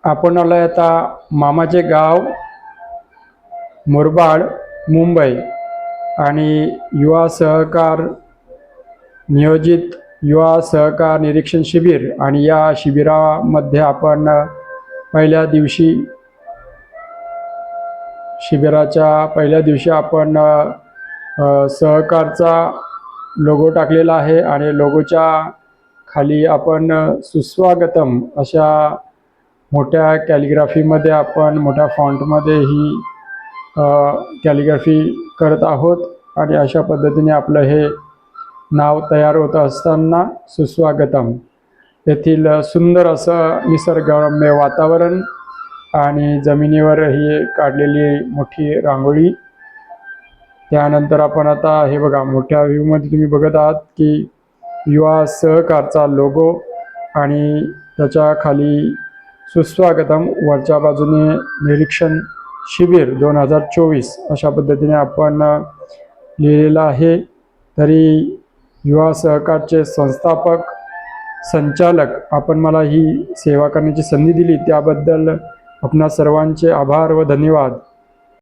आपण आलोय आता मामाचे गाव मुरबाड मुंबई आणि युवा सहकार नियोजित युवा सहकार निरीक्षण शिबिर आणि या शिबिरामध्ये आपण शिबिराच्या पहिल्या दिवशी आपण सहकारचा लोगो टाकलेला आहे आणि लोगोच्या खाली आपण सुस्वागतम अशा मोठ्या कॅलिग्राफीमध्ये आपण मोठ्या फॉन्टमध्ये ही कॅलिग्राफी करत आहोत आणि अशा पद्धतीने आपलं हे नाव तयार होत असताना सुस्वागतम येथील सुंदर असं निसर्गरम्य वातावरण आणि जमिनीवर ही काढलेली मोठी रांगोळी। त्यानंतर आपण आता हे बघा मोठ्या व्ह्यूमध्ये तुम्ही बघत आहात की युवा सहकारचा लोगो आणि त्याच्या खाली सुस्वागतम, वरच्या बाजूने निरीक्षण शिबिर 2024 अशा पद्धतीने आपण लिहिलेलं आहे। तरी युवा सहकारचे संस्थापक संचालक आपण मला ही सेवा करण्याची संधी दिली त्याबद्दल आपणा सर्वांचे आभार व धन्यवाद।